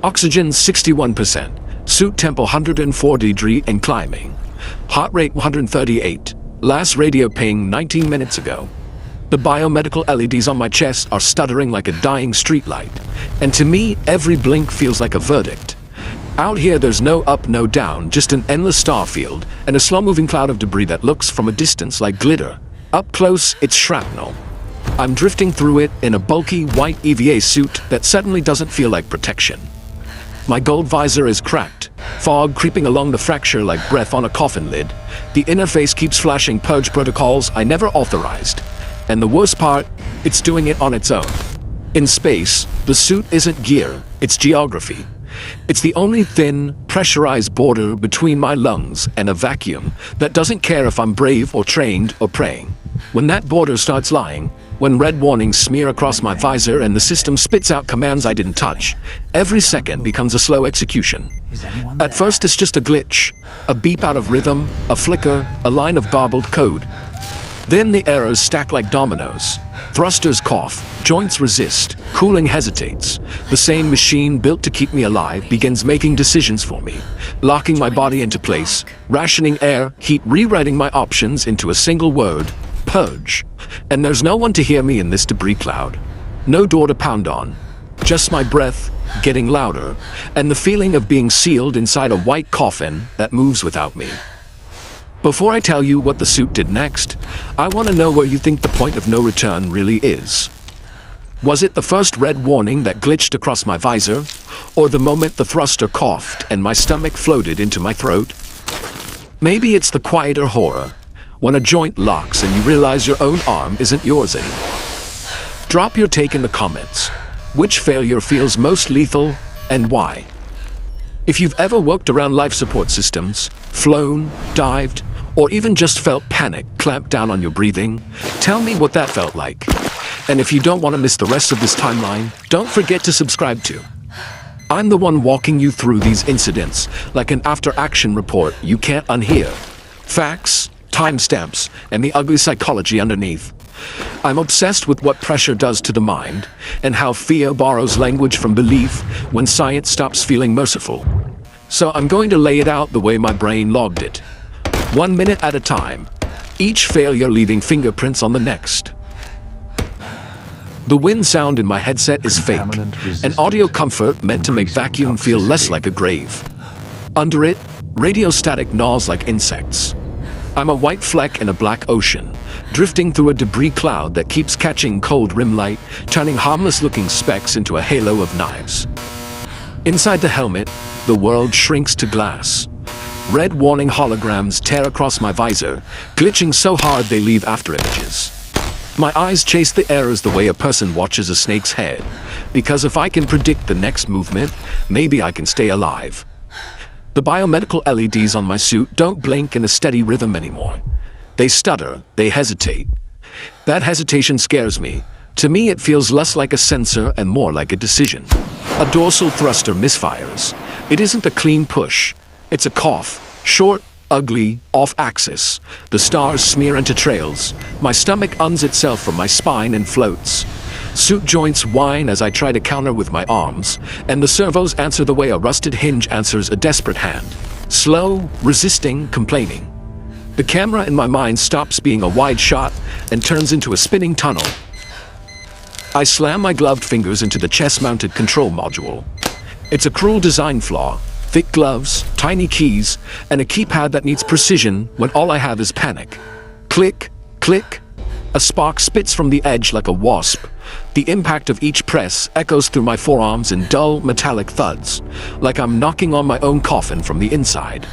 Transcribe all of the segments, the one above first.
Oxygen 61%. Suit temp 140 and climbing. Heart rate 138. Last radio ping 19 minutes ago. The biomedical LEDs on my chest are stuttering like a dying streetlight. And to me, every blink feels like a verdict. Out here there's no up, no down, just an endless star field and a slow-moving cloud of debris that looks from a distance like glitter. Up close, it's shrapnel. I'm drifting through it in a bulky white EVA suit that suddenly doesn't feel like protection. My gold visor is cracked, fog creeping along the fracture like breath on a coffin lid. The interface keeps flashing purge protocols I never authorized. And the worst part, it's doing it on its own. In space, the suit isn't gear, it's geography. It's the only thin, pressurized border between my lungs and a vacuum that doesn't care if I'm brave or trained or praying. When that border starts lying, when red warnings smear across my visor and the system spits out commands I didn't touch, every second becomes a slow execution. At first it's just a glitch, a beep out of rhythm, a flicker, a line of garbled code. Then the errors stack like dominoes. Thrusters cough, joints resist, cooling hesitates. The same machine built to keep me alive begins making decisions for me, locking my body into place, rationing air, heat, rewriting my options into a single word: purge. And there's no one to hear me in this debris cloud. No door to pound on. Just my breath, getting louder, and the feeling of being sealed inside a white coffin that moves without me. Before I tell you what the suit did next, I want to know where you think the point of no return really is. Was it the first red warning that glitched across my visor, or the moment the thruster coughed and my stomach floated into my throat? Maybe it's the quieter horror, when a joint locks and you realize your own arm isn't yours anymore. Drop your take in the comments. Which failure feels most lethal, and why? If you've ever worked around life support systems, flown, dived, or even just felt panic clamp down on your breathing, tell me what that felt like. And if you don't want to miss the rest of this timeline, don't forget to subscribe too. I'm the one walking you through these incidents like an after-action report you can't unhear. Facts, timestamps, and the ugly psychology underneath. I'm obsessed with what pressure does to the mind, and how fear borrows language from belief when science stops feeling merciful. So I'm going to lay it out the way my brain logged it. 1 minute at a time, each failure leaving fingerprints on the next. The wind sound in my headset is fake, an audio comfort meant to make vacuum feel less like a grave. Under it, radio static gnaws like insects. I'm a white fleck in a black ocean, drifting through a debris cloud that keeps catching cold rim light, turning harmless-looking specks into a halo of knives. Inside the helmet, the world shrinks to glass. Red warning holograms tear across my visor, glitching so hard they leave afterimages. My eyes chase the errors the way a person watches a snake's head, because if I can predict the next movement, maybe I can stay alive. The biomedical LEDs on my suit don't blink in a steady rhythm anymore. They stutter, they hesitate. That hesitation scares me. To me, it feels less like a sensor and more like a decision. A dorsal thruster misfires. It isn't a clean push. It's a cough, short, ugly, off-axis. The stars smear into trails. My stomach uns itself from my spine and floats. Suit joints whine as I try to counter with my arms, and the servos answer the way a rusted hinge answers a desperate hand. Slow, resisting, complaining. The camera in my mind stops being a wide shot and turns into a spinning tunnel. I slam my gloved fingers into the chest-mounted control module. It's a cruel design flaw. Thick gloves, tiny keys, and a keypad that needs precision when all I have is panic. Click, click. A spark spits from the edge like a wasp. The impact of each press echoes through my forearms in dull, metallic thuds, like I'm knocking on my own coffin from the inside.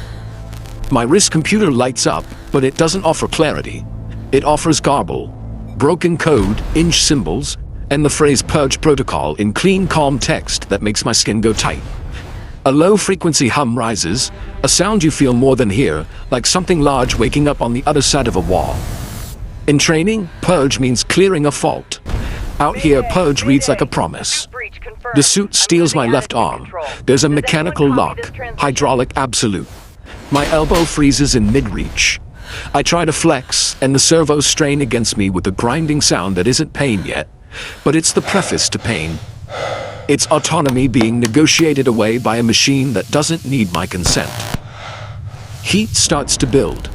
My wrist computer lights up, but it doesn't offer clarity. It offers garble, broken code, inch symbols, and the phrase purge protocol in clean, calm text that makes my skin go tight. A low-frequency hum rises, a sound you feel more than hear, like something large waking up on the other side of a wall. In training, purge means clearing a fault. Out here, purge reads like a promise. The suit steals my left arm. There's a mechanical lock, hydraulic absolute. My elbow freezes in mid-reach. I try to flex, and the servos strain against me with a grinding sound that isn't pain yet, but it's the preface to pain. It's autonomy being negotiated away by a machine that doesn't need my consent. Heat starts to build.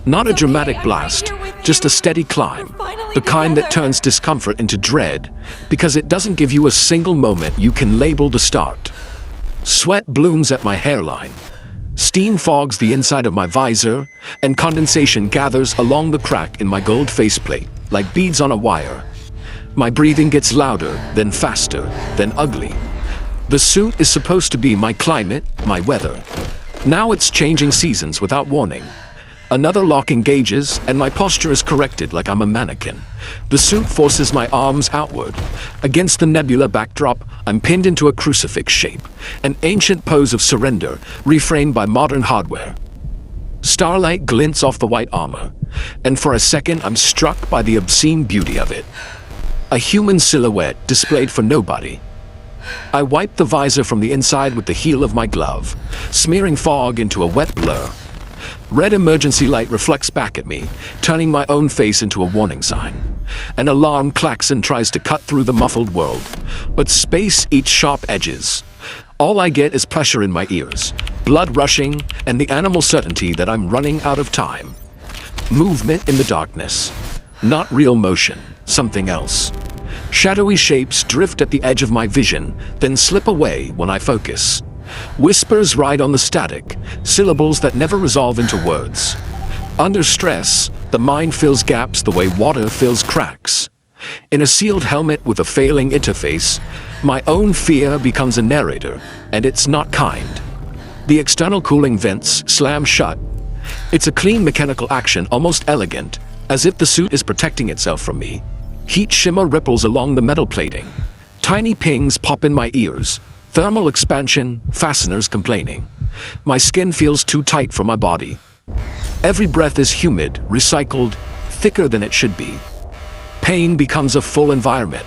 Not a dramatic blast, just a steady climb. The kind that turns discomfort into dread, because it doesn't give you a single moment you can label the start. Sweat blooms at my hairline. Steam fogs the inside of my visor, and condensation gathers along the crack in my gold faceplate, like beads on a wire. My breathing gets louder, then faster, then ugly. The suit is supposed to be my climate, my weather. Now it's changing seasons without warning. Another lock engages, and my posture is corrected like I'm a mannequin. The suit forces my arms outward. Against the nebula backdrop, I'm pinned into a crucifix shape, an ancient pose of surrender, reframed by modern hardware. Starlight glints off the white armor, and for a second I'm struck by the obscene beauty of it. A human silhouette displayed for nobody. I wipe the visor from the inside with the heel of my glove, smearing fog into a wet blur. Red emergency light reflects back at me, turning my own face into a warning sign. An alarm klaxon tries to cut through the muffled world, but space eats sharp edges. All I get is pressure in my ears, blood rushing, and the animal certainty that I'm running out of time. Movement in the darkness. Not real motion, something else. Shadowy shapes drift at the edge of my vision, then slip away when I focus. Whispers ride on the static, syllables that never resolve into words. Under stress, the mind fills gaps the way water fills cracks. In a sealed helmet with a failing interface, my own fear becomes a narrator, and it's not kind. The external cooling vents slam shut. It's a clean mechanical action, almost elegant, as if the suit is protecting itself from me. Heat shimmer ripples along the metal plating. Tiny pings pop in my ears. Thermal expansion, fasteners complaining. My skin feels too tight for my body. Every breath is humid, recycled, thicker than it should be. Pain becomes a full environment.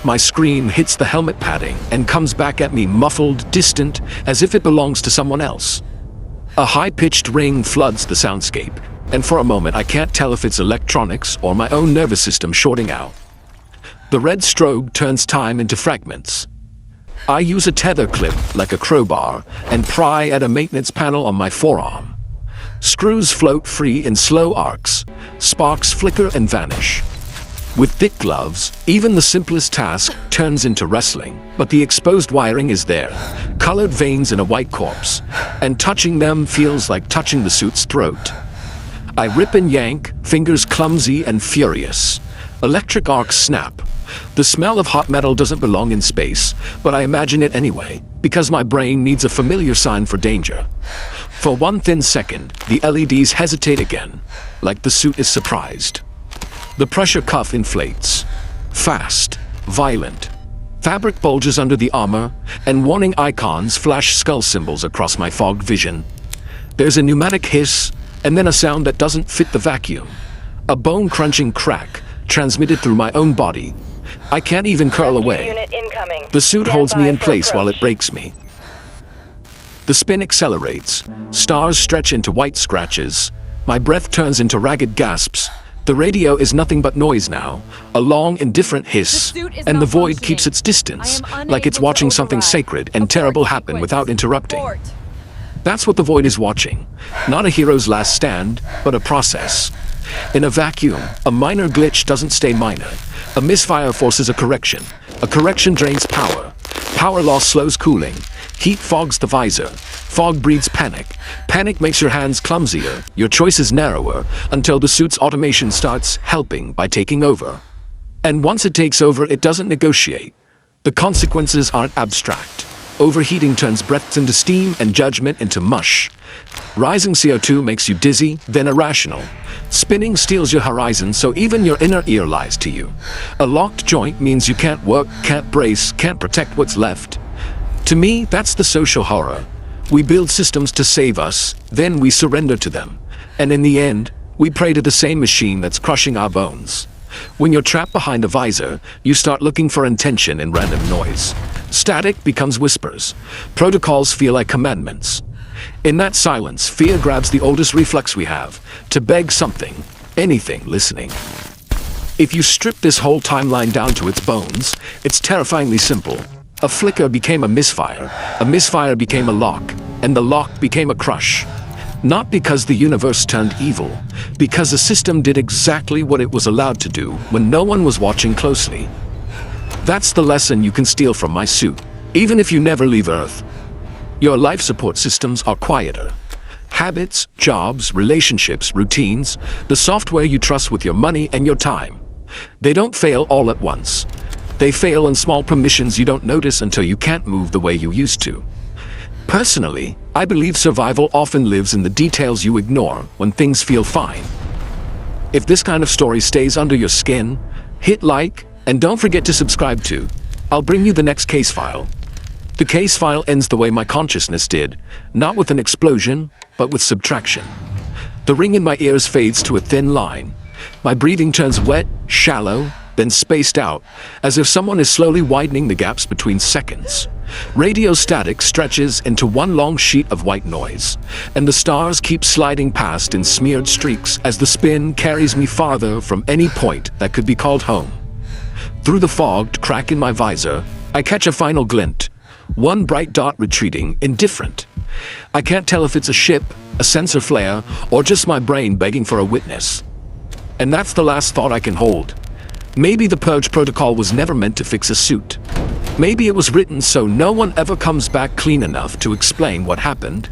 My scream hits the helmet padding and comes back at me muffled, distant, as if it belongs to someone else. A high-pitched ring floods the soundscape, and for a moment I can't tell if it's electronics or my own nervous system shorting out. The red strobe turns time into fragments. I use a tether clip like a crowbar and pry at a maintenance panel on my forearm. Screws float free in slow arcs. Sparks flicker and vanish. With thick gloves, even the simplest task turns into wrestling, but the exposed wiring is there, colored veins in a white corpse, and touching them feels like touching the suit's throat. I rip and yank, fingers clumsy and furious. Electric arcs snap. The smell of hot metal doesn't belong in space, but I imagine it anyway, because my brain needs a familiar sign for danger. For one thin second, the LEDs hesitate again, like the suit is surprised. The pressure cuff inflates. Fast, violent. Fabric bulges under the armor, and warning icons flash skull symbols across my fogged vision. There's a pneumatic hiss, and then a sound that doesn't fit the vacuum. A bone-crunching crack, transmitted through my own body. I can't even curl away. The suit holds me in place while it breaks me. The spin accelerates. Stars stretch into white scratches. My breath turns into ragged gasps. The radio is nothing but noise now, a long, indifferent hiss, and the void keeps its distance, like it's watching something sacred and terrible happen without interrupting. That's what the void is watching. Not a hero's last stand, but a process. In a vacuum, a minor glitch doesn't stay minor. A misfire forces a correction. A correction drains power. Power loss slows cooling. Heat fogs the visor. Fog breeds panic. Panic makes your hands clumsier, your choices narrower, until the suit's automation starts helping by taking over. And once it takes over, it doesn't negotiate. The consequences aren't abstract. Overheating turns breaths into steam and judgment into mush. Rising CO2 makes you dizzy, then irrational. Spinning steals your horizon, so even your inner ear lies to you. A locked joint means you can't work, can't brace, can't protect what's left. To me, that's the social horror. We build systems to save us, then we surrender to them. And in the end, we pray to the same machine that's crushing our bones. When you're trapped behind a visor, you start looking for intention in random noise. Static becomes whispers. Protocols feel like commandments. In that silence, fear grabs the oldest reflex we have, to beg something, anything, listening. If you strip this whole timeline down to its bones, it's terrifyingly simple. A flicker became a misfire became a lock, and the lock became a crush. Not because the universe turned evil, because the system did exactly what it was allowed to do when no one was watching closely. That's the lesson you can steal from my suit, even if you never leave Earth. Your life support systems are quieter. Habits, jobs, relationships, routines, the software you trust with your money and your time. They don't fail all at once. They fail in small permissions you don't notice until you can't move the way you used to. Personally, I believe survival often lives in the details you ignore when things feel fine. If this kind of story stays under your skin, hit like, and don't forget to subscribe too. I'll bring you the next case file. The case file ends the way my consciousness did, not with an explosion, but with subtraction. The ring in my ears fades to a thin line. My breathing turns wet, shallow, then spaced out, as if someone is slowly widening the gaps between seconds. Radio static stretches into one long sheet of white noise, and the stars keep sliding past in smeared streaks as the spin carries me farther from any point that could be called home. Through the fogged crack in my visor, I catch a final glint, one bright dot retreating, indifferent. I can't tell if it's a ship, a sensor flare, or just my brain begging for a witness. And that's the last thought I can hold. Maybe the Purge protocol was never meant to fix a suit. Maybe it was written so no one ever comes back clean enough to explain what happened.